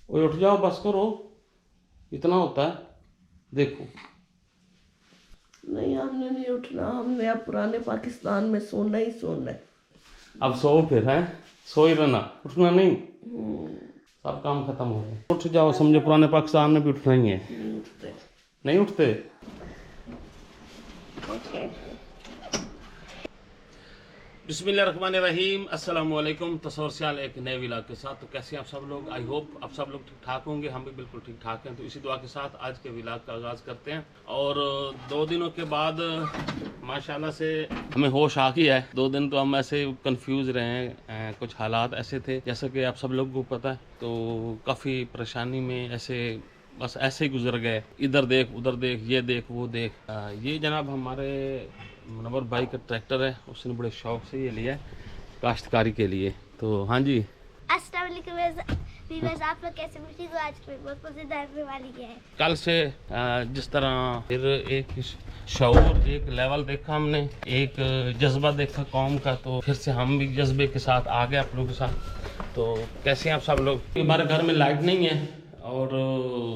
ओए उठ जाओ, बस करो, इतना होता है। देखो नहीं, हमने नहीं उठना, हमने अब पुराने पाकिस्तान में सोना ही सोना है। अब सो फिर है, सो ही रहना, उठना नहीं। सब काम खत्म हो गए, उठ जाओ, समझो पुराने पाकिस्तान में भी उठना ही है। नहीं उठते। नहीं उठते। ओके। बिस्मिल्लाहिर्रहमानिर्रहीम, अस्सलाम वालेकुम। तसव्वुर सियाल एक नए व्लॉग के साथ। तो कैसे हैं आप सब लोग? आई होप आप सब लोग ठीक ठाक होंगे। हम भी बिल्कुल ठीक ठाक हैं। तो इसी दुआ के साथ आज के व्लॉग का आगाज़ करते हैं। और 2 दिनों के बाद माशाल्लाह से हमें होश आ गया है। 2 दिन तो हम ऐसे कंफ्यूज रहे हैं, कुछ हालात ऐसे थे जैसा कि आप सब लोगों को पता है। तो काफ़ी परेशानी में ऐसे बस ऐसे ही गुजर गए, इधर देख उधर देख, ये देख वो देख। ये जनाब हमारे मुनव्वर भाई का ट्रैक्टर है, उसने बड़े शौक से ये लिया है काश्तकारी के लिए। तो हाँ जी, अस्सलाम वालेकुम व्यूअर्स, आप लोग कैसे? मुझे तो आज बहुत पसंद आने वाली है। कल से जिस तरह फिर एक शऊर, एक लेवल देखा हमने, एक जज्बा देखा कौम का, तो फिर से हम भी जज्बे के साथ आ गए आप लोगों के साथ। तो कैसे हैं आप सब लोग? हमारे घर में लाइट नहीं है और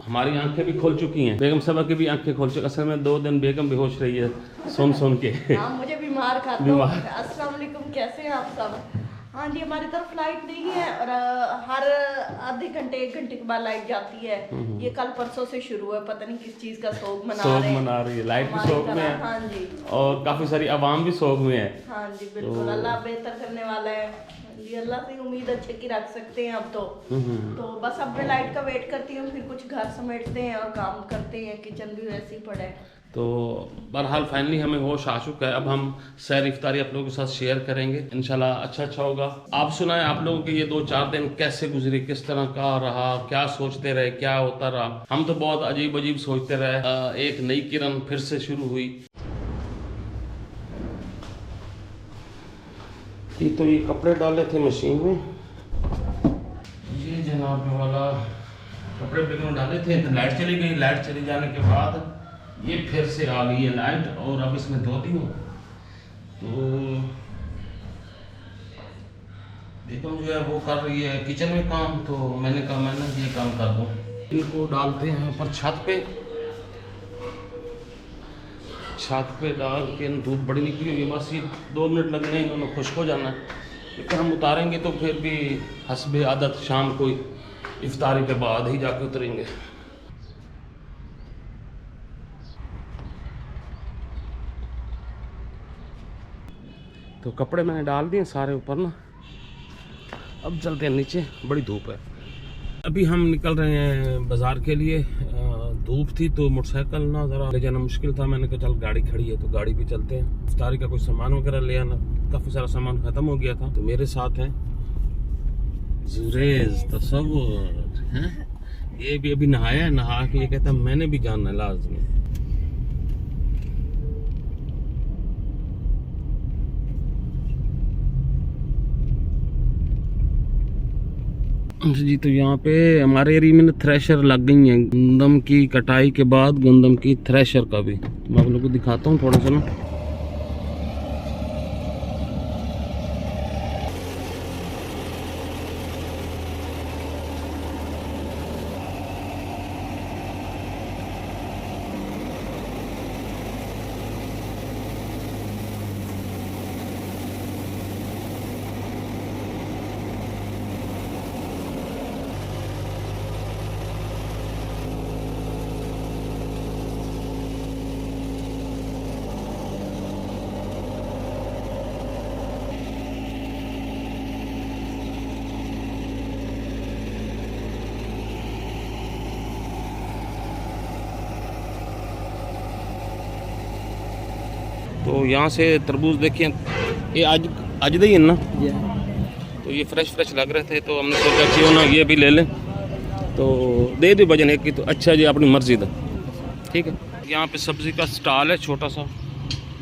हमारी आंखें भी खोल चुकी हैं, बेगम साहबा की भी आंखें खोल चुकी। असल में 2 दिन बेगम बेहोश रही है सुन सुन के। हाँ, मुझे बीमार खाता हूँ। अस्सलाम वालेकुम, कैसे हैं आप सब? हाँ जी, हमारी तरफ लाइट नहीं है और हर आधे घंटे 1 घंटे के बाद लाइट जाती है। ये कल परसों से शुरू है, पता नहीं किस चीज का सोग मना रही है। लाइट भी सोग में है। हाँ जी, और काफी सारी आवाम भी सोग में है। हाँ जी बिल्कुल। अल्लाह बेहतर करने वाला है जी, अल्लाह से उम्मीद अच्छे की रख सकते हैं अब तो बस अब मैं लाइट का वेट करती हूँ, फिर कुछ घर समेटते हैं और काम करते हैं। किचन भी वैसे ही पड़ा है। तो बहरहाल फाइनली हमें होश आ चुका है। अब हम सैर इफ्तारी आप लोगों के साथ शेयर करेंगे, इंशाल्लाह अच्छा होगा। आप सुनाएं, आप लोगों के ये 2-4 दिन कैसे गुजरे, किस तरह का रहा, क्या सोचते रहे, क्या होता रहा। हम तो बहुत अजीब अजीब सोचते रहे। एक नई किरण फिर से शुरू हुई। तो ये कपड़े डाले थे मशीन में, ये जनाब वाला कपड़े बेगम डाले थे, तो लाइट चली गई। लाइट चली जाने के बाद ये फिर से आ गई है लाइट, और अब इसमें धोती हूँ। तो बेगम जो है वो कर रही है किचन में काम, तो मैंने कहा मैं ना ये काम कर दूँ। इनको डालते हैं ऊपर छत पे डाल के। धूप बड़ी निकली हुई है, बस ये 2 मिनट लगने हैं, इन्होंने खुश्क हो जाना है। लेकिन हम उतारेंगे तो फिर भी हस्बे आदत शाम को इफ्तारी के बाद ही जाके उतरेंगे। तो कपड़े मैंने डाल दिए सारे ऊपर ना, अब चलते हैं नीचे, बड़ी धूप है। अभी हम निकल रहे हैं बाज़ार के लिए। धूप थी तो मोटरसाइकिल ना ज़रा ले जाना मुश्किल था। मैंने कहा चल गाड़ी खड़ी है तो गाड़ी पे चलते हैं। इफ्तारी का कोई सामान वगैरह ले आना, काफ़ी सारा सामान ख़त्म हो गया था। तो मेरे साथ हैं जुरेज, तसव्वुर हैं, ये भी अभी नहाया है। नहा के ये कहता है मैंने भी जानना है लाजमी। जी, तो यहाँ पे हमारे एरिया में थ्रेशर लग गई हैं। गंदम की कटाई के बाद गंदम की थ्रेशर का भी मैं आप लोगों को दिखाता हूँ थोड़ा सा ना। तो यहाँ से तरबूज देखिए, ये आज दे ही है ना, तो ये फ्रेश लग रहे थे, तो हमने सोचा क्यों ना ये भी ले लें। तो दे दो वजन एक की, तो अच्छा जी अपनी मर्जी था, ठीक है। यहाँ पे सब्ज़ी का स्टॉल है छोटा सा,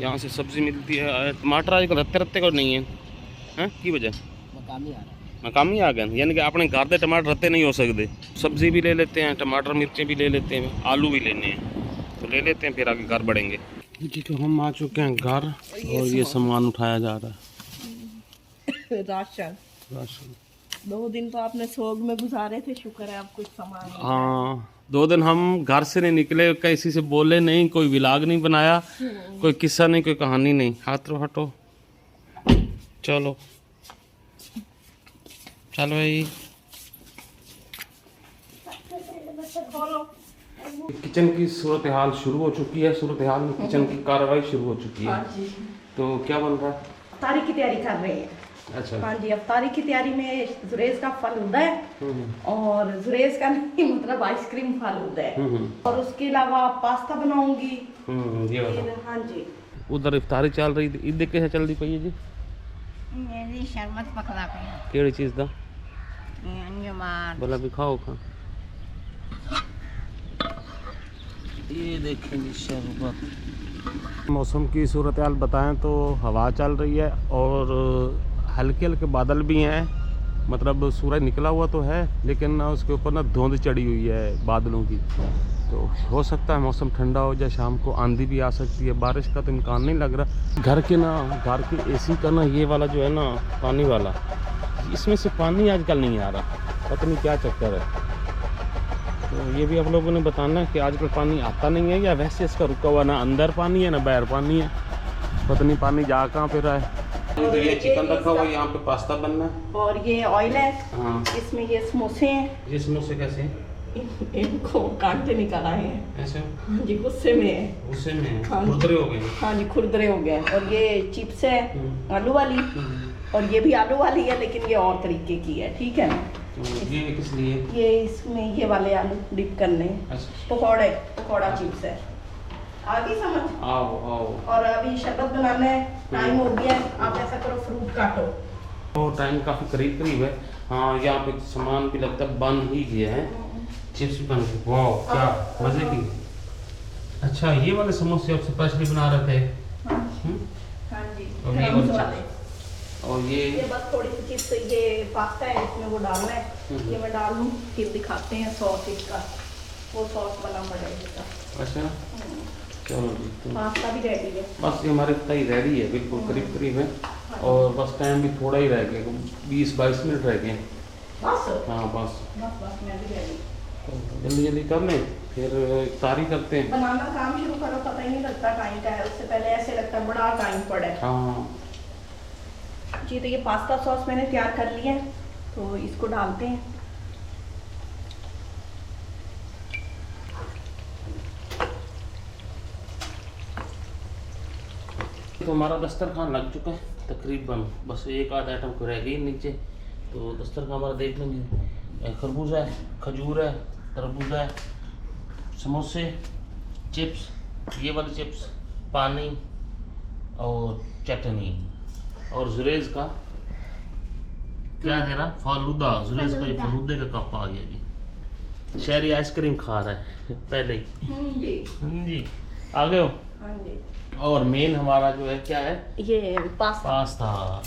यहाँ से सब्ज़ी मिलती है। टमाटर आजकल रत्ते को नहीं है, हैं की वजह मकामी आ गए, यानी कि अपने घर के टमाटर रत्ते नहीं हो सकते। सब्ज़ी भी ले लेते हैं, टमाटर मिर्चें भी ले लेते हैं, आलू भी लेने हैं, तो ले लेते हैं, फिर आगे घर बढ़ेंगे। जी, तो हम आ चुके हैं घर और ये सामान उठाया जा रहा है। राशन 2 दिन तो आपने सोग में गुजारे थे, शुक्र है आप कुछ सामान। हाँ 2 दिन हम घर से नहीं निकले, किसी से बोले नहीं, कोई व्लॉग नहीं बनाया, कोई किस्सा नहीं, कोई कहानी नहीं। हाथों हटो, चलो चलो भाई। किचन की सूरत हाल शुरू हो चुकी है, सूरत हाल में किचन की कार्रवाई शुरू हो चुकी है। तो क्या बन रहा है? अफ्तारी की तैयारी कर रहे हैं। अच्छा। हाँ जी, अफ्तारी की तैयारी में जुरेज का फलूदा है और जुरेज का नहीं मतलब आइसक्रीम फलूदा है, और उसके अलावा पास्ता बनाऊंगी। ये बताओ। हाँ जी, उधर इफ्तारी चल रही थी, ईद कैसे चल रही पई है जी? मेरी शरबत पकड़ा पे केड़ी चीज़ दा? अंजमान भला भी खाओ खा। ये देखें जी शरबत। मौसम की सूरत हाल बताएं तो हवा चल रही है और हल्के हल्के बादल भी हैं, मतलब सूरज निकला हुआ तो है लेकिन ना उसके ऊपर ना धुंध चढ़ी हुई है बादलों की। तो हो सकता है मौसम ठंडा हो जाए, शाम को आंधी भी आ सकती है, बारिश का तो इम्कान नहीं लग रहा। घर के एसी का ना ये वाला जो है ना पानी वाला, इसमें से पानी आजकल नहीं आ रहा, पता नहीं क्या चक्कर है। तो ये भी आप लोगों ने बताना है कि आजकल पानी आता नहीं है या वैसे इसका रुका हुआ, ना अंदर पानी है ना बाहर पानी है, पता नहीं पानी जा कहाँ पे रहा है। तो ये चिकन रखा हुआ है, यहाँ पे पास्ता बनना है और ये ऑयल है। हाँ। इसमें ये समोसे हैं। ये समोसे कैसे हैं? इनको काट के निकाल आए हैं। ऐसे हाँ जी, गुस्से में है। गुस्से में है, हाँ। खुरदरे हो गए। हाँ जी, खुरदरे हो गए। और ये चिप्स है आलू वाली, और ये भी आलू वाली है लेकिन ये और तरीके की है, ठीक है ना। तो ये किस लिए? ये इसमें ये वाले आलू डिप करने, अच्छा। पकौड़ा चिप्स है। आगे समझ। आओ आओ। और अभी शरबत बनाना है, टाइम हो गया है। आप ऐसा करो, फ्रूट काटो। तो टाइम काफ़ी करीब करीब है। हाँ, यहाँ पे सामान भी लगता है बन ही गया है, चिप्स भी बन गए। वाह क्या मज़े की। अच्छा, ये वाले समोसे आप स्पेशली बना रहे थे? हाँ जी, और ये क्रम्स वाले वाले। और ये बस थोड़ी सी चिप्स, ये पास्ता है इसमें वो डालना है, ये मैं डाल लूँ, फिर दिखाते हैं सॉस इसका, वो सॉस बना पड़ेगा। अच्छा चलो जी, तो पास्ता भी रेडी है। बस ये हमारे फ्राई रेडी है, बिल्कुल करीब करीब है, और बस टाइम भी थोड़ा ही रह गया, 20-22 मिनट रह गए। बस हाँ बस बस मैं भी रेडी। तो जल्दी जल्दी कर लें, फिर इफ्तारी करते हैं। बनाना काम शुरू करो, पता ही नहीं लगता टाइम का है, उससे पहले ऐसे लगता है बड़ा टाइम पड़ा है। हाँ जी, तो ये पास्ता सॉस मैंने तैयार कर लिया है, तो इसको डालते हैं। तो हमारा दस्तरखान लग चुका है तकरीबन, बस एक आध आइटम को रह गई नीचे। तो दस्तरखान हमारा देख लेंगे, खरबूजा है, खजूर है, तरबूजा है, समोसे, चिप्स, ये वाले चिप्स, पानी और चटनी, और जुरेज का क्या है ना फालूदा, जुरेज का ये फालूदे का कप आ गया जी। शहरी आइसक्रीम खा रहा है पहले ही। जी आ गए हो। हाँ जी। और मेन हमारा जो है क्या है, ये पास्ता।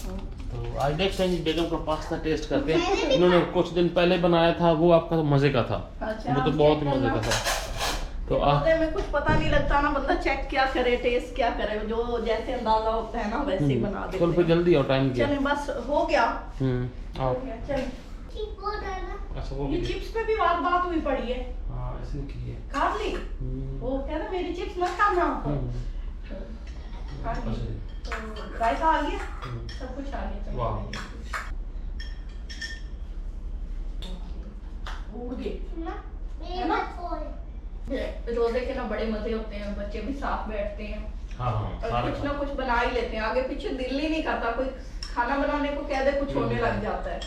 तो आज देखते हैं जी बेगम का पास्ता टेस्ट करते हैं। इन्होंने कुछ दिन पहले बनाया था, वो आपका तो मज़े का था। अच्छा, वो तो बहुत ही मज़े का था। तो में कुछ पता नहीं लगता ना, बंदा चेक क्या करे, टेस्ट क्या करे, जो जैसे अंदाजा होता है ना वैसे ही बना देते चल फिर जल्दी आओ, टाइम क्या। चलें, बस हो गया। आओ। चलें। अच्छा वो ये भी चिप्स पे भी बात हुई पड़ी है। हाँ ऐसे की है। खा ली। वो कहना मेरी चिप्स मत खाना। हाँ जी। तो रायता आ गया, सब कुछ आ गया। वाह। उड़ गए। है ना? रोजे के ना बड़े मजे होते हैं, बच्चे भी साथ बैठते हैं। हाँ और कुछ ना कुछ बना ही लेते हैं, आगे पीछे दिल ही नहीं करता, कोई खाना बनाने को कह दे कुछ होने लग जाता है।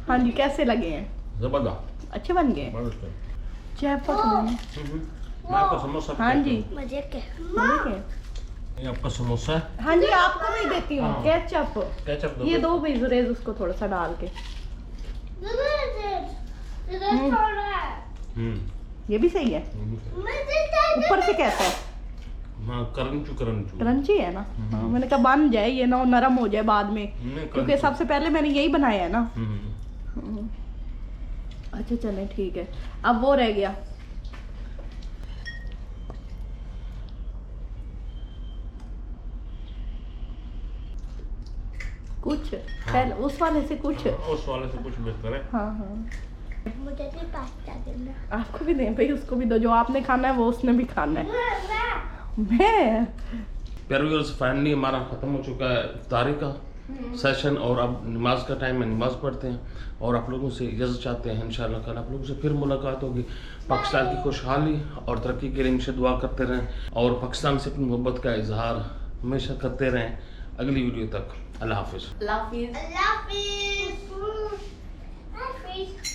हाँ जी, कैसे लगे हैं? जबरदस्त, अच्छे बन गए। चेफ मैं आपका समोसा। हाँ जी, मजे के ये आपका समोसा है। हाँ जी, आपको भी देती हूँ हाँ। केचप। केचप दो। ये दो भी जुरेज उसको थोड़ा सा डाल के। ये भी सही है। ऊपर से कैसा है? हाँ करंचू करंचू। क्रंची है ना। हाँ, मैंने कहा बन जाए ये ना, नरम हो जाए बाद में, क्योंकि सबसे पहले मैंने यही बनाया है ना। अच्छा चलें ठीक है। अब वो रह गया, कुछ पहले उस वाले से कुछ। उस वाले से कुछ बेहतर है। हाँ हाँ मुझे भी पास्ता देना। आपको भी दें भाई, उसको भी दो, जो आपने खाना है वो उसने भी खाना है। मैं प्यारे व्यूअर्स, फाइनली हमारा ख़त्म हो चुका है इफ्तारी का सेशन और अब नमाज का टाइम है, नमाज पढ़ते हैं और आप लोगों से इजाज़त चाहते हैं। इंशाल्लाह कल आप लोगों से फिर मुलाकात होगी। पाकिस्तान की खुशहाली और तरक्की के लिए इनसे दुआ करते रहें और पाकिस्तान से अपनी मोहब्बत का इजहार हमेशा करते रहें। अगली वीडियो तक अल्लाह हाफिज़। अल्लाह हाफिज़। अल्लाह हाफिज़।